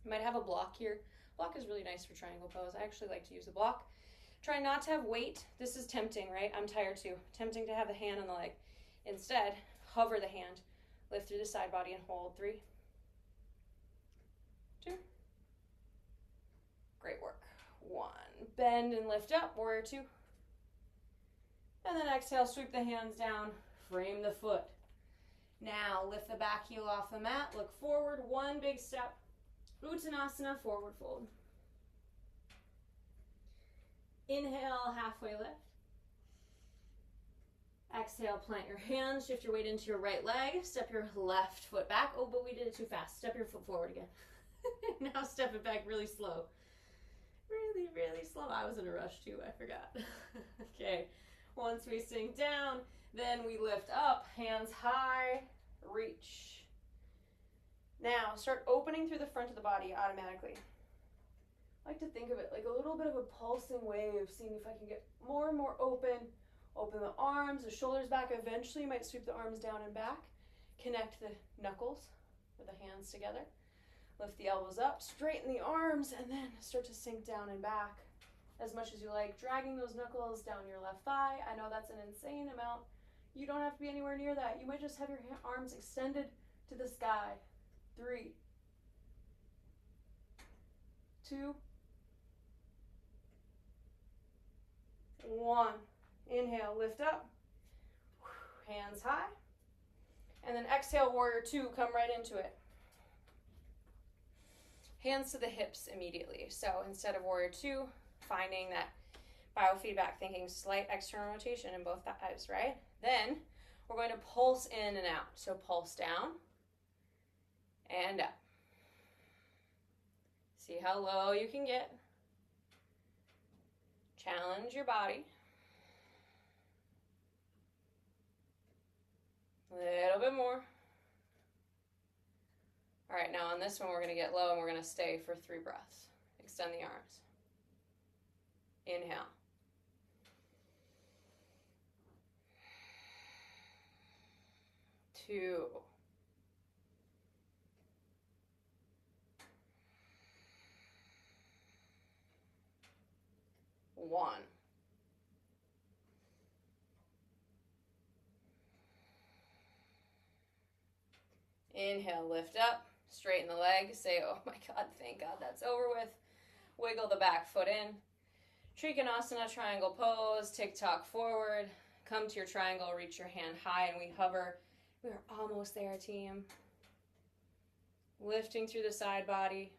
You might have a block here. Block is really nice for triangle pose. I actually like to use a block. Try not to have weight. This is tempting, right? I'm tired too. Tempting to have the hand on the leg. Instead, hover the hand. Lift through the side body and hold. 3, 2. Great work. 1. Bend and lift up, warrior 2. And then exhale, sweep the hands down, frame the foot. Now lift the back heel off the mat, look forward, 1 big step. Uttanasana, forward fold. Inhale, halfway lift. Exhale, plant your hands, shift your weight into your right leg, step your left foot back. Oh, but we did it too fast. Step your foot forward again. Now step it back really slow. Really, really slow. I was in a rush too, I forgot. Okay, once we sink down, then we lift up, hands high, reach. Now, start opening through the front of the body automatically. I like to think of it like a little bit of a pulsing wave, seeing if I can get more and more open. Open the arms, the shoulders back. Eventually, you might sweep the arms down and back. Connect the knuckles with the hands together. Lift the elbows up, straighten the arms, and then start to sink down and back as much as you like. Dragging those knuckles down your left thigh. I know that's an insane amount. You don't have to be anywhere near that. You might just have your arms extended to the sky. 3, 2, 1. Inhale, lift up, hands high, and then exhale, warrior 2, come right into it. Hands to the hips immediately. So instead of warrior 2, finding that biofeedback, thinking slight external rotation in both thighs, right? Then we're going to pulse in and out. So pulse down and up. See how low you can get. Challenge your body. A little bit more. All right, now on this one, we're going to get low and we're going to stay for 3 breaths. Extend the arms. Inhale. 2. 1. Inhale, lift up, straighten the leg, say, oh my God, thank God that's over with. Wiggle the back foot in. Trikonasana, triangle pose, tick-tock forward. Come to your triangle, reach your hand high, and we hover. We are almost there, team. Lifting through the side body.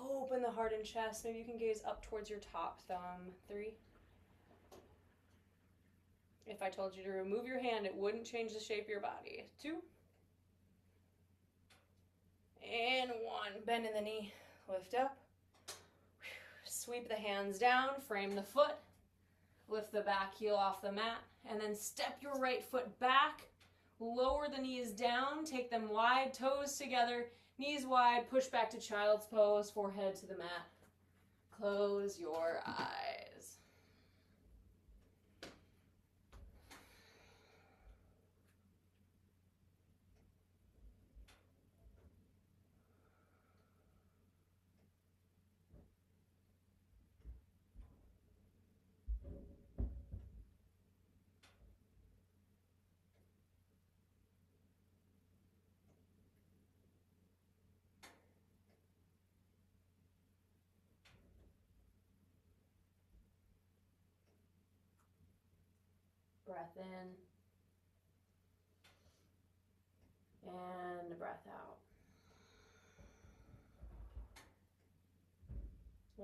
Open the heart and chest. Maybe you can gaze up towards your top thumb. 3. If I told you to remove your hand, it wouldn't change the shape of your body. 2. And 1. Bend in the knee. Lift up. Sweep the hands down. Frame the foot. Lift the back heel off the mat. And then step your right foot back. Lower the knees down. Take them wide. Toes together. Knees wide. Push back to child's pose. Forehead to the mat. Close your eyes. Breath in. And breath out.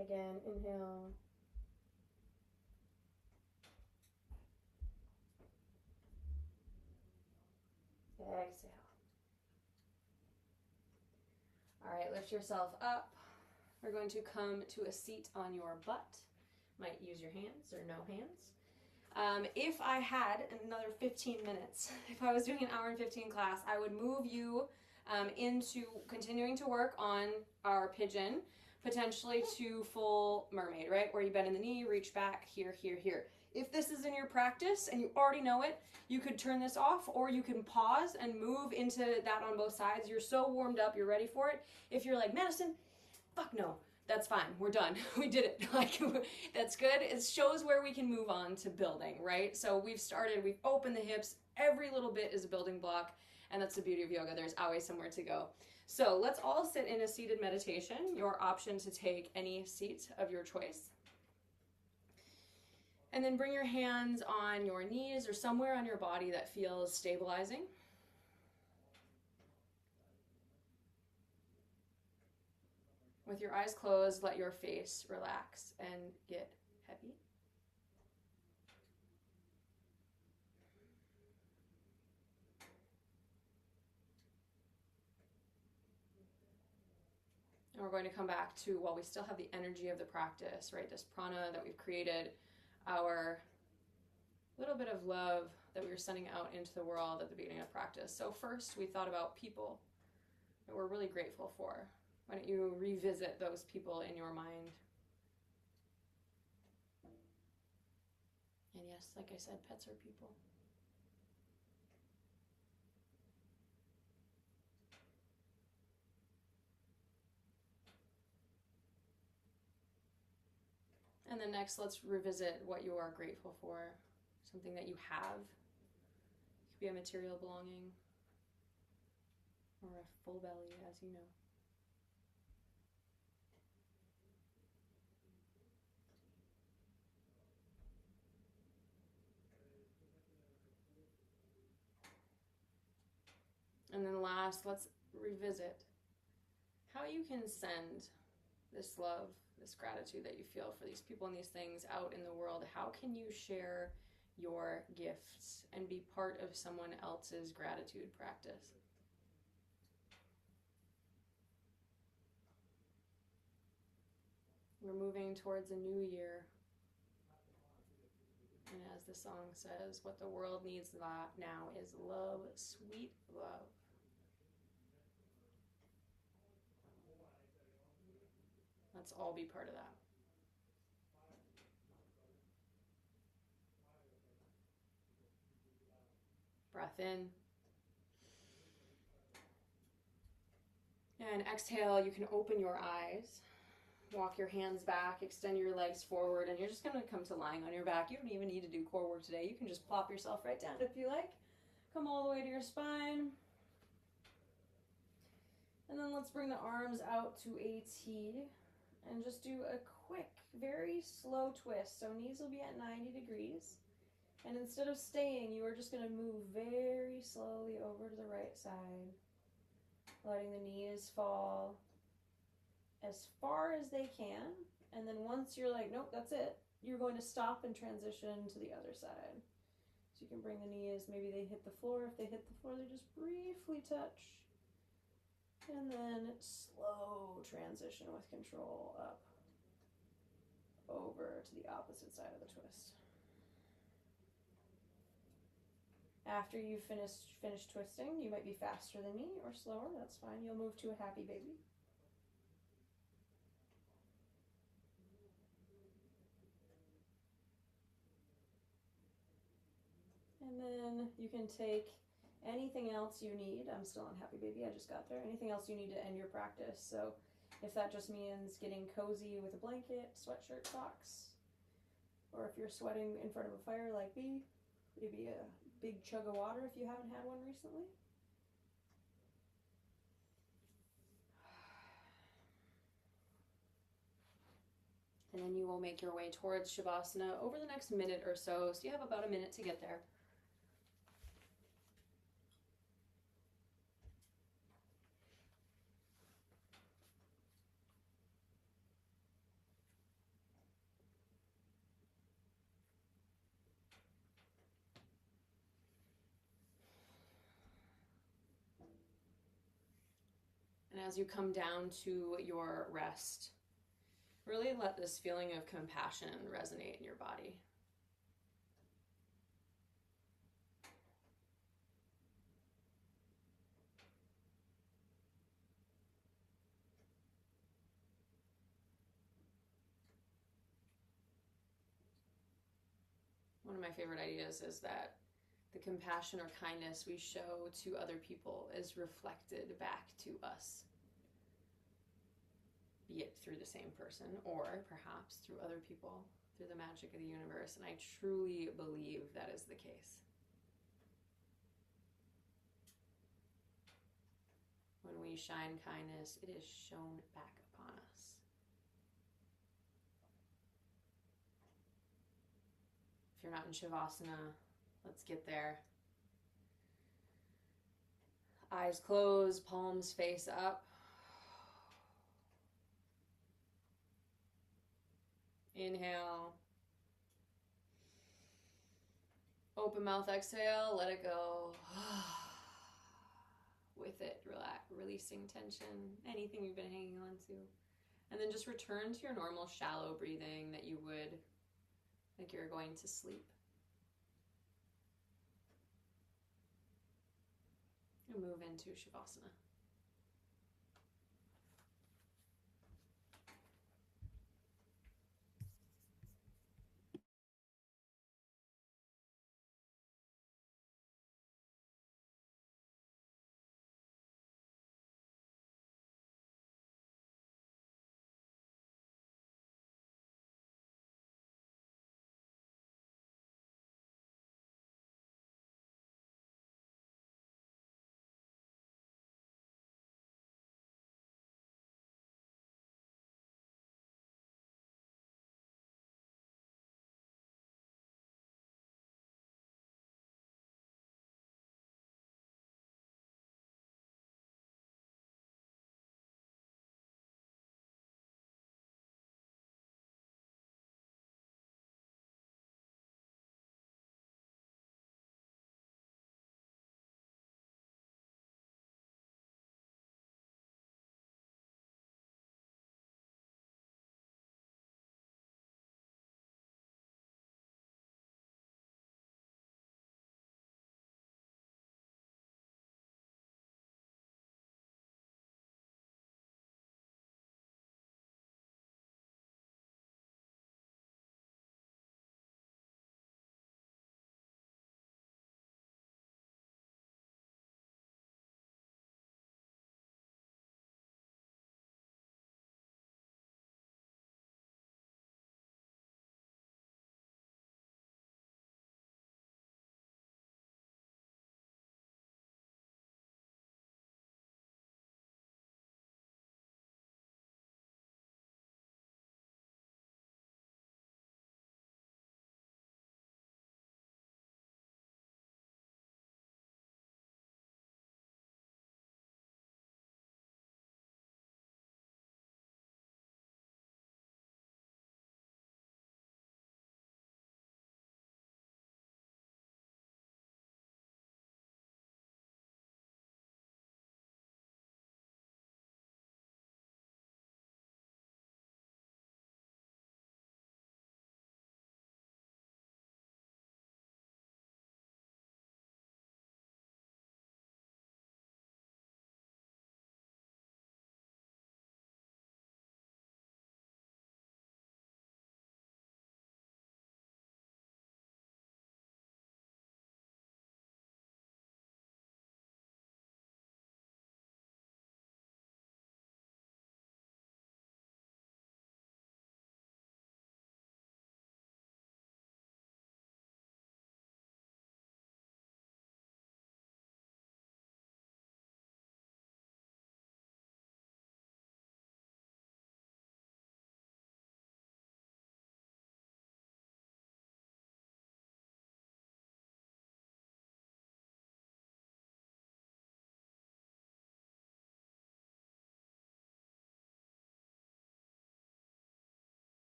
Again, inhale. Exhale. All right, lift yourself up. We're going to come to a seat on your butt. Might use your hands or no hands. If I had another 15 minutes, if I was doing an hour and 15 class, I would move you into continuing to work on our pigeon, potentially to full mermaid, right? Where you bend in the knee, reach back, here, here, here. If this is in your practice and you already know it, you could turn this off, or you can pause and move into that on both sides. You're so warmed up, you're ready for it. If you're like, Madison, fuck no, that's fine, we're done, we did it, like, that's good. It shows where we can move on to building, right? So we've started, we've opened the hips, every little bit is a building block, and that's the beauty of yoga, there's always somewhere to go. So let's all sit in a seated meditation, your option to take any seat of your choice. And then bring your hands on your knees or somewhere on your body that feels stabilizing. With your eyes closed, let your face relax and get heavy. And we're going to come back to, while we still have the energy of the practice, right? This prana that we've created, our little bit of love that we were sending out into the world at the beginning of practice. So first, we thought about people that we're really grateful for. Why don't you revisit those people in your mind? And yes, like I said, pets are people. And then next, let's revisit what you are grateful for. Something that you have. It could be a material belonging or a full belly, as you know. And then last, let's revisit how you can send this love, this gratitude that you feel for these people and these things out in the world. How can you share your gifts and be part of someone else's gratitude practice? We're moving towards a new year. And as the song says, what the world needs now is love, sweet love. Let's all be part of that. Breath in. And exhale, you can open your eyes. Walk your hands back, extend your legs forward, and you're just going to come to lying on your back. You don't even need to do core work today. You can just plop yourself right down if you like. Come all the way to your spine. And then let's bring the arms out to a T and just do a quick, very slow twist. So knees will be at 90 degrees. And instead of staying, you are just going to move very slowly over to the right side, letting the knees fall as far as they can. And then once you're like, nope, that's it, you're going to stop and transition to the other side. So you can bring the knees, maybe they hit the floor. If they hit the floor, they just briefly touch. And then slow transition with control up over to the opposite side of the twist. After you've finished twisting, you might be faster than me or slower, that's fine. You'll move to a happy baby. And then you can take anything else you need. I'm still on happy baby, I just got there. Anything else you need to end your practice. So if that just means getting cozy with a blanket, sweatshirt, socks, or if you're sweating in front of a fire like me, maybe a big chug of water if you haven't had one recently. And then you will make your way towards Shavasana over the next minute or so. So you have about a minute to get there. And as you come down to your rest, really let this feeling of compassion resonate in your body. One of my favorite ideas is that the compassion or kindness we show to other people is reflected back to us, be it through the same person or perhaps through other people, through the magic of the universe. And I truly believe that is the case. When we shine kindness, it is shown back upon us. If you're not in Shavasana, let's get there. Eyes closed, palms face up. Inhale. Open mouth, exhale, let it go. With it, relax, releasing tension, anything you've been hanging on to. And then just return to your normal shallow breathing that you would like you're going to sleep. And move into Shavasana.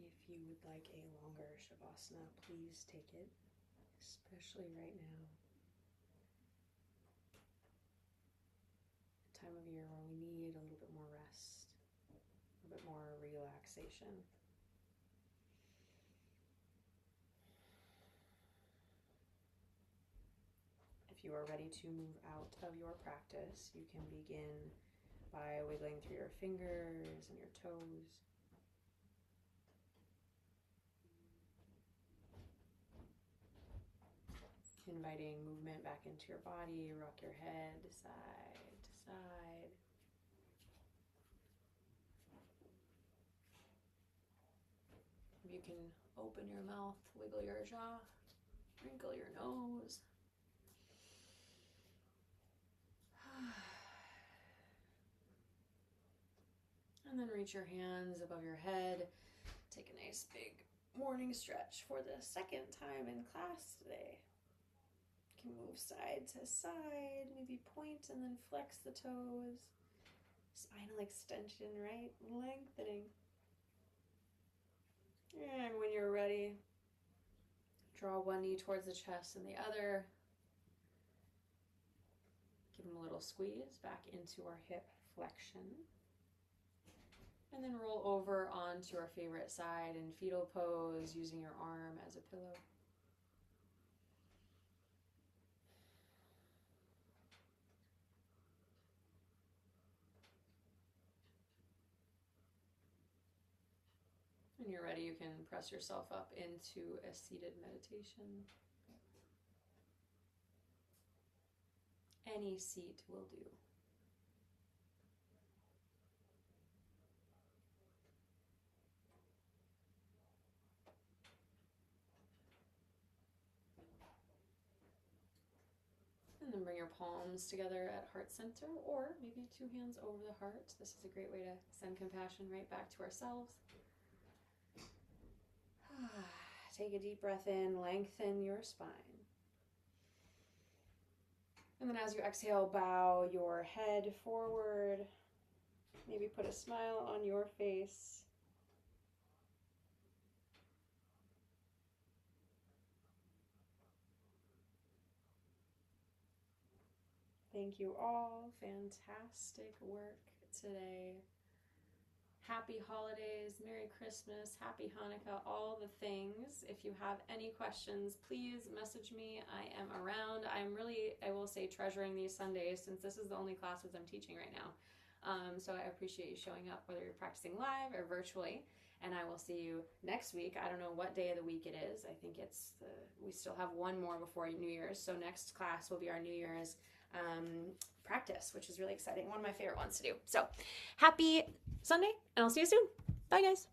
If you would like a longer Shavasana, please take it, especially right now. A time of year where we need a little bit more rest, a little bit more relaxation. If you are ready to move out of your practice, you can begin by wiggling through your fingers and your toes. Inviting movement back into your body, rock your head side to side. You can open your mouth, wiggle your jaw, wrinkle your nose. And then reach your hands above your head. Take a nice big morning stretch for the second time in class today. You can move side to side, maybe point and then flex the toes. Spinal extension, right? Lengthening. And when you're ready, draw one knee towards the chest and the other. Give them a little squeeze back into our hip flexion. And then roll over onto our favorite side in fetal pose, using your arm as a pillow. When you're ready, you can press yourself up into a seated meditation. Any seat will do. And then bring your palms together at heart center, or maybe two hands over the heart. This is a great way to send compassion right back to ourselves. Take a deep breath in, lengthen your spine. And then as you exhale, bow your head forward. Maybe put a smile on your face. Thank you all. Fantastic work today. Happy holidays, Merry Christmas, Happy Hanukkah, all the things. If you have any questions, please message me. I am around. I'm really, I will say, treasuring these Sundays since this is the only classes I'm teaching right now. So I appreciate you showing up, whether you're practicing live or virtually. And I will see you next week. I don't know what day of the week it is. I think we still have one more before New Year's. So next class will be our New Year's practice, which is really exciting. One of my favorite ones to do. So happy Sunday, and I'll see you soon. Bye, guys.